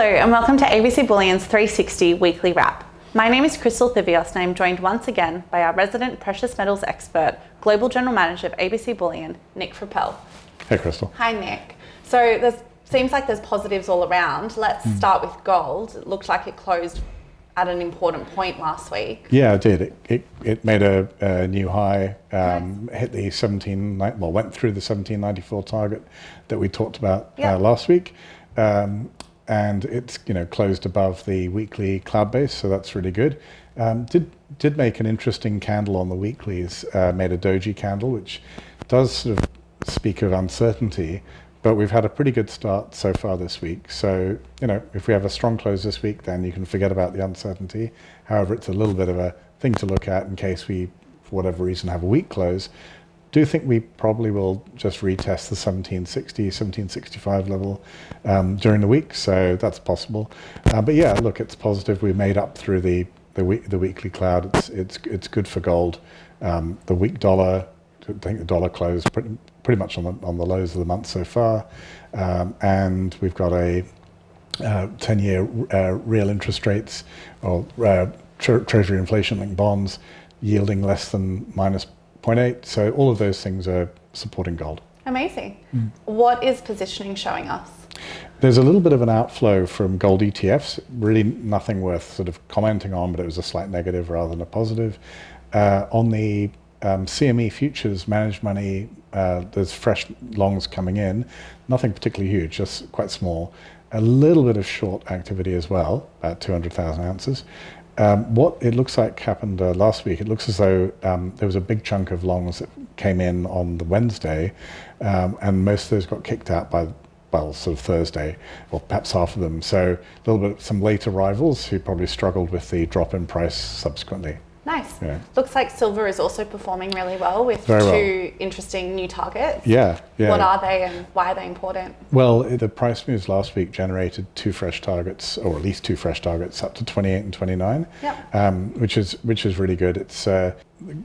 Hello and welcome to ABC Bullion's 360 weekly wrap. My name is Crystal Thivios and I'm joined once again by our resident precious metals expert, Global General Manager of ABC Bullion, Nick Frappel. Hey Crystal. Hi Nick. So seems like there's positives all around. Let's start with gold. It looked like it closed at an important point last week. Yeah, it did. It made a new high, hit the 1790, went through the 1794 target that we talked about last week. And it's closed above the weekly cloud base, so that's really good. Did make an interesting candle on the weeklies, made a doji candle, which does sort of speak of uncertainty, but we've had a pretty good start so far this week. So, if we have a strong close this week, then you can forget about the uncertainty. However, it's a little bit of a thing to look at in case we, for whatever reason, have a weak close. Do think we probably will just retest the 1760, 1765 level during the week, so that's possible. But yeah, look, it's positive. We made up through the weekly cloud. It's good for gold. The week dollar, I think the dollar closed pretty much on the lows of the month so far, and we've got a 10-year real interest rates or treasury inflation-linked bonds yielding less than minus 0.8, so all of those things are supporting gold. Amazing. What is positioning showing us? There's a little bit of an outflow from gold ETFs, really nothing worth sort of commenting on, but it was a slight negative rather than a positive. On the CME futures managed money, there's fresh longs coming in, nothing particularly huge, just quite small. A little bit of short activity as well, about 200,000 ounces. What it looks like happened last week, it looks as though there was a big chunk of longs that came in on the Wednesday, and most of those got kicked out by, sort of Thursday, or perhaps half of them. So a little bit, some late arrivals who probably struggled with the drop in price subsequently. Nice. Yeah. Looks like silver is also performing really well with two interesting new targets. Yeah. What are they and why are they important? Well, the price moves last week generated two fresh targets, or at least two fresh targets, up to 28 and 29, which is really good. It's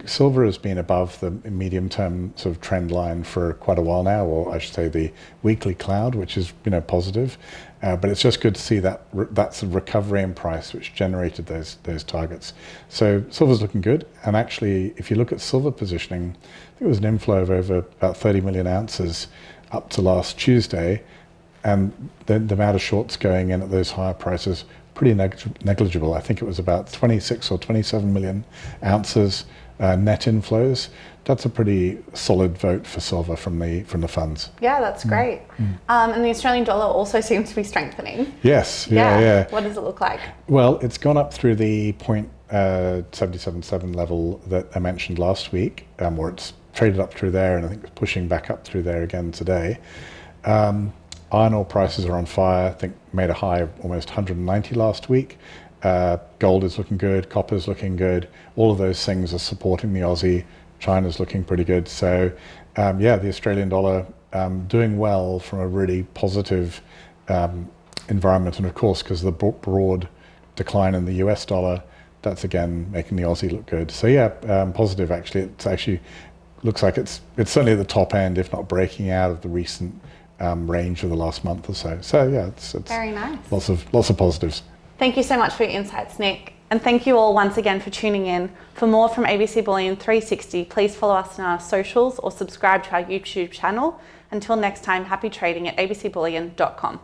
silver has been above the medium-term sort of trend line for quite a while now, or I should say the weekly cloud, which is positive. But it's just good to see that's a recovery in price which generated those targets. So silver's looking good, and actually, if you look at silver positioning, I think it was an inflow of over about 30 million ounces up to last Tuesday, and the amount of shorts going in at those higher prices pretty negligible. I think it was about 26 or 27 million ounces net inflows. That's a pretty solid vote for silver from the funds. Yeah, that's great. And the Australian dollar also seems to be strengthening. Yes, yeah. What does it look like? Well, it's gone up through the 0.777 level that I mentioned last week, where it's traded up through there, and I think it's pushing back up through there again today. Iron ore prices are on fire. I think made a high of almost 190 last week. Gold is looking good, copper's looking good. All of those things are supporting the Aussie. China's looking pretty good. So the Australian dollar doing well from a really positive environment. And of course, because of the broad decline in the US dollar, that's again making the Aussie look good. So positive actually. It's actually looks like it's certainly at the top end, if not breaking out of the recent range of the last month or so. So it's very nice. Lots of positives. Thank you so much for your insights, Nick. And thank you all once again for tuning in. For more from ABC Bullion 360, please follow us on our socials or subscribe to our YouTube channel. Until next time, happy trading at abcbullion.com.